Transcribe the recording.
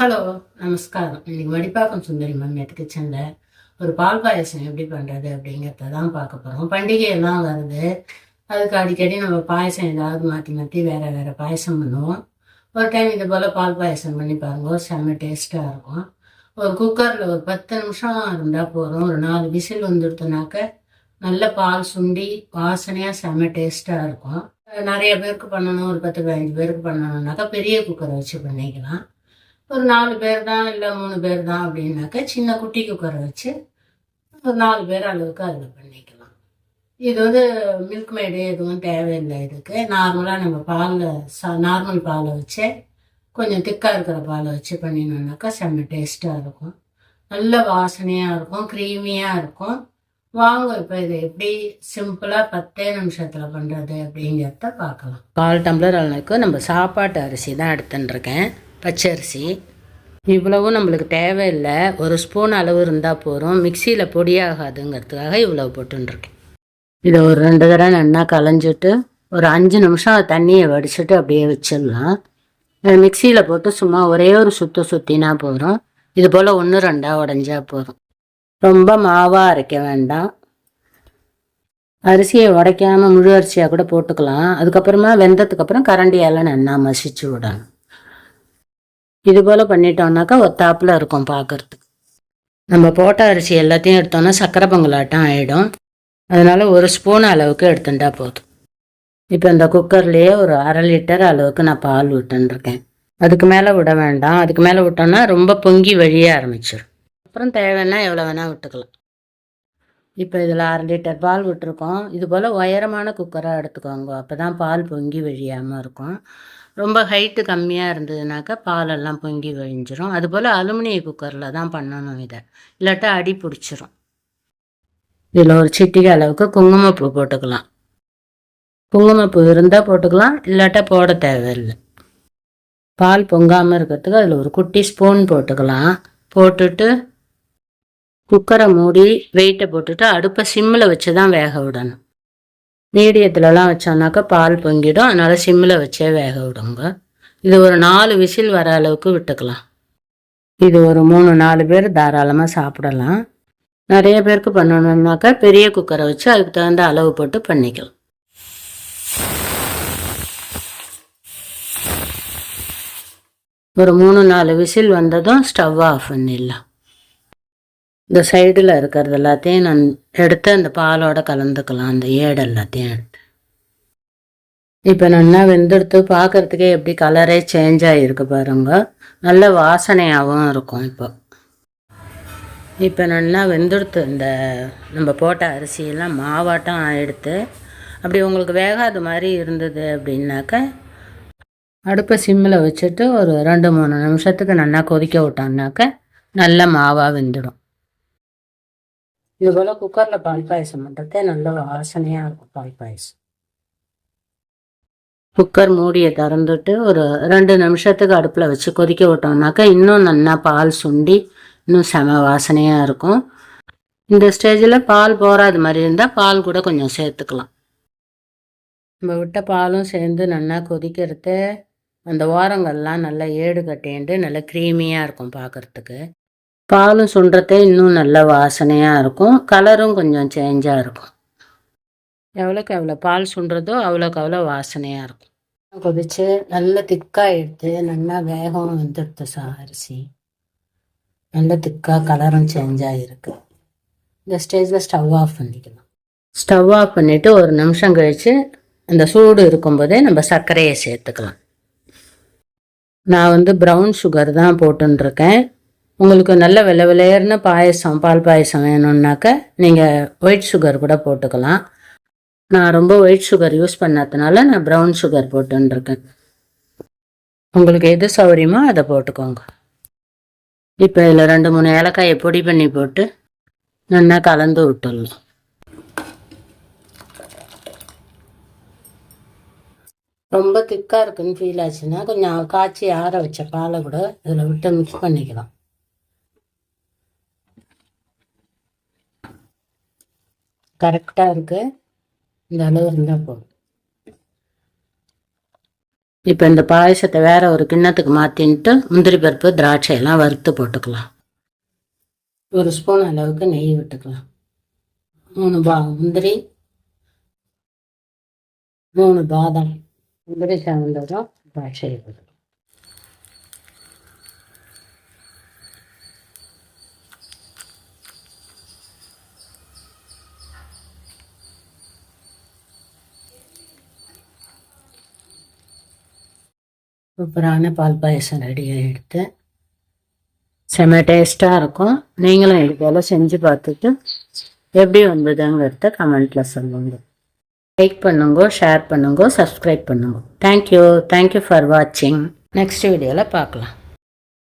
Hello, நமஸ்காரம். இன்னைக்கு வடிப்பாக்கம் சுந்தரி மம்மியத்து கிச்சனில் ஒரு பால் பாயசம் எப்படி பண்ணுறது அப்படிங்கிறத தான் பார்க்க போகிறோம். பண்டிகை எல்லாம் வருது. அதுக்கு அடிக்கடி நம்ம பாயசம் ஏதாவது மாற்றி மாற்றி வேறு வேறு பாயசம் பண்ணுவோம். ஒரு டைம் இது போல் பால் பாயசம் பண்ணி பாருங்க, செம்ம டேஸ்ட்டாக இருக்கும். ஒரு குக்கரில் ஒரு 10 நிமிஷம் இருந்தால் போதும். ஒரு 4 விசில் வந்துடுத்துனாக்க நல்ல பால் சுண்டி வாசனையாக செம்ம டேஸ்ட்டாக இருக்கும். நிறைய பேருக்கு பண்ணணும், ஒரு 10-15 பேருக்கு பண்ணணுன்னாக்கா பெரிய குக்கரை வச்சு பண்ணிக்கலாம். ஒரு 4 பேர் தான், இல்லை 3 பேர் தான் அப்படின்னாக்கா சின்ன குட்டி குக்கரை வச்சு ஒரு 4 பேர் அளவுக்கு அதில் பண்ணிக்கலாம். இது வந்து மில்க் மேடு எதுவும் தேவையில்லை. இதுக்கு நார்மலாக நம்ம நார்மல் பாலை வச்சு கொஞ்சம் திக்காக இருக்கிற பாலை வச்சு பண்ணினோம்னாக்கா செம்ம டேஸ்ட்டாக இருக்கும். நல்ல வாசனையாக இருக்கும், க்ரீமியாக இருக்கும். வாங்க இப்போ இதை எப்படி சிம்பிளாக 10 நிமிஷத்தில் பண்ணுறது அப்படிங்கிறத பார்க்கலாம். 1/4 டம்ளர் அளவுக்கு நம்ம சாப்பாட்டு அரிசி தான் எடுத்துட்டுருக்கேன், பச்சரிசி. இவ்வளவும் நம்மளுக்கு தேவையில்லை, ஒரு ஸ்பூன் அளவு இருந்தால் போதும். மிக்சியில் பொடியாகாதுங்கிறதுக்காக இவ்வளவு போட்டுருக்கேன். இதை ஒரு 2 தடவை நல்லா களைஞ்சிட்டு ஒரு 5 நிமிஷம் தண்ணியை வடிச்சிட்டு அப்படியே வச்சிடலாம். மிக்சியில் போட்டு சும்மா ஒரே ஒரு சுற்றினா போதும். இது போல் 1-2 உடஞ்சா போதும். ரொம்ப மாவாக அரைக்க வேண்டாம். அரிசியை உடைக்காமல் முழு அரிசியாக கூட போட்டுக்கலாம். அதுக்கப்புறமா வெந்ததுக்கப்புறம் கரண்டியால் நல்லா மசிச்சு விடணும். இது போல் பண்ணிட்டோம்னாக்கா ஒத்தாப்பில் இருக்கும் பார்க்குறதுக்கு. நம்ம போட்ட அரிசி எல்லாத்தையும் எடுத்தோம்னா சக்கரை பொங்கலாட்டம் ஆகிடும். அதனால் ஒரு ஸ்பூன் அளவுக்கு எடுத்துட்டா போதும். இப்போ இந்த குக்கர்லேயே ஒரு 1/2 லிட்டர் அளவுக்கு நான் பால் விட்டுருக்கேன். அதுக்கு மேலே விட வேண்டாம். அதுக்கு மேலே விட்டோம்னா ரொம்ப பொங்கி வழிய ஆரம்பிச்சிடும். அப்புறம் தேவைன்னா எவ்வளோ வேணால் விட்டுக்கலாம். இப்போ இதில் 1/2 லிட்டர் பால் விட்டுருக்கோம். இது போல் உயரமான குக்கராக எடுத்துக்கோங்க, அப்போ தான் பால் பொங்கி வழியாமல் இருக்கும். ரொம்ப ஹைட்டு கம்மியாக இருந்ததுனாக்கா பாலெல்லாம் பொங்கி வழிஞ்சிரும். அதுபோல் அலுமினிய குக்கரில் தான் பண்ணணும் இதை, இல்லாட்டா அடி பிடிச்சிரும். இதில் ஒரு சிட்டிகை அளவுக்கு குங்குமப்பூ போட்டுக்கலாம். குங்குமப்பூ இருந்தால் போட்டுக்கலாம், இல்லாட்டா போட தேவையில்லை. பால் பொங்காமல் இருக்கிறதுக்கு அதில் ஒரு குட்டி ஸ்பூன் போட்டுக்கலாம். போட்டுட்டு குக்கரை மூடி வெயிட்டை போட்டுட்டு அடுப்பை சிம்மில் வச்சு தான் வேக விடணும். மீடியத்துலலாம் வச்சோம்னாக்கா பால் பொங்கிடும். அதனால் சிம்மில் வச்சே வேக விடுங்க. இது ஒரு 4 விசில் வர அளவுக்கு விட்டுக்கலாம். இது ஒரு 3-4 பேர் தாராளமாக சாப்பிடலாம். நிறைய பேருக்கு பண்ணணுன்னாக்கா பெரிய குக்கரை வச்சு அதுக்கு தகுந்த அளவு போட்டு பண்ணிக்கலாம். ஒரு 3-4 விசில் வந்ததும் ஸ்டவ் ஆஃப் பண்ணிடலாம். இந்த சைடில் இருக்கிறது எல்லாத்தையும் நான் எடுத்து அந்த பாலோட கலந்துக்கலாம், அந்த ஏடு எல்லாத்தையும் எடுத்து. இப்போ நல்லா வெந்தெடுத்து பார்க்குறதுக்கே எப்படி கலரே சேஞ்ச் ஆகிருக்கு பாருங்க. நல்ல வாசனையாகவும் இருக்கும். இப்போ நல்லா வெந்தெடுத்து இந்த நம்ம போட்ட அரிசியெல்லாம் மாவாட்டம் எடுத்து அப்படி உங்களுக்கு வேகாத மாதிரி இருந்தது அப்படின்னாக்க அடுப்பை சிம்மில் வச்சுட்டு ஒரு 2-3 நிமிஷத்துக்கு நல்லா கொதிக்க விட்டோம்னாக்க நல்ல மாவாக வெந்துடும். இது போல் குக்கரில் பால் பாயசம் பண்ணுறதே நல்ல வாசனையாக இருக்கும். பால் பாயசம் குக்கர் மூடியை திறந்துட்டு ஒரு 2 நிமிஷத்துக்கு அடுப்பில் வச்சு கொதிக்க விட்டோம்னாக்கா இன்னும் நல்லா பால் சுண்டி இன்னும் செம வாசனையாக இருக்கும். இந்த ஸ்டேஜில் பால் போகாத மாதிரி இருந்தால் பால் கூட கொஞ்சம் சேர்த்துக்கலாம். நம்ம விட்ட பாலும் சேர்ந்து நல்லா கொதிக்கிறது அந்த ஓரங்கள்லாம் நல்லா ஏடு கட்டேண்டு நல்லா க்ரீமியாக இருக்கும் பார்க்குறதுக்கு. பாலும் சுண்டுறதே இன்னும் நல்ல வாசனையாக இருக்கும். கலரும் கொஞ்சம் சேஞ்சாக இருக்கும். எவ்வளோக்கு எவ்வளோ பால் சுண்டுறதோ அவ்வளோக்கு அவ்வளோ வாசனையாக இருக்கும். கொதிச்சு நல்ல திக்காக எடுத்து நல்லா வேகம் வந்துடுது அரிசி. நல்ல திக்காக கலரும் சேஞ்ச் ஆகிருக்கு. இந்த ஸ்டேஜில் ஸ்டவ் ஆஃப் பண்ணிக்கலாம். ஸ்டவ் ஆஃப் பண்ணிவிட்டு ஒரு நிமிஷம் கழித்து அந்த சூடு இருக்கும்போதே நம்ம சர்க்கரையை சேர்த்துக்கலாம். நான் வந்து ப்ரௌன் சுகர் தான் போட்டுருக்கேன். உங்களுக்கு நல்ல விலையேறின பாயசம் பால் பாயசம் வேணும்னாக்க நீங்கள் ஒயிட் சுகர் கூட போட்டுக்கலாம். நான் ரொம்ப ஒயிட் சுகர் யூஸ் பண்ணதுனால நான் ப்ரௌன் சுகர் போட்டுருக்கேன். உங்களுக்கு எது சௌகரியமோ அதை போட்டுக்கோங்க. இப்போ இதில் 2-3 ஏலக்காயை பொடி பண்ணி போட்டு நல்லா கலந்து விட்டுடலாம். ரொம்ப திக்காக இருக்குன்னு ஃபீல் ஆச்சுன்னா கொஞ்சம் காய்ச்சி ஆற வச்ச பாலை கூட இதில் விட்டு மிக்ஸ் பண்ணிக்கலாம். கரெக்டாக இருக்குது. இந்த அளவு இருந்தால் போதும். இப்போ இந்த பாயசத்தை வேற ஒரு கிண்ணத்துக்கு மாற்றின்ட்டு முந்திரி பருப்பு திராட்சை எல்லாம் வறுத்து போட்டுக்கலாம். 1 ஸ்பூன் அளவுக்கு நெய் விட்டுக்கலாம். 3 முந்திரி, 3 பாதாம். முந்திரி சேர்ந்ததும் திராட்சை போட்டுக்கலாம். சூப்பரான பால் பாயசம் ரெடி ஆகிடுது. செம்ம டேஸ்ட்டாக இருக்கும். நீங்களும் இது போல் செஞ்சு பார்த்துட்டு எப்படி வந்ததுங்கிறத கமெண்ட்டில் சொல்லுங்க. லைக் பண்ணுங்க, ஷேர் பண்ணுங்க, சப்ஸ்கிரைப் பண்ணுங்க. தேங்க்யூ ஃபார் வாட்சிங். நெக்ஸ்ட் வீடியோவில் பார்க்கலாம்.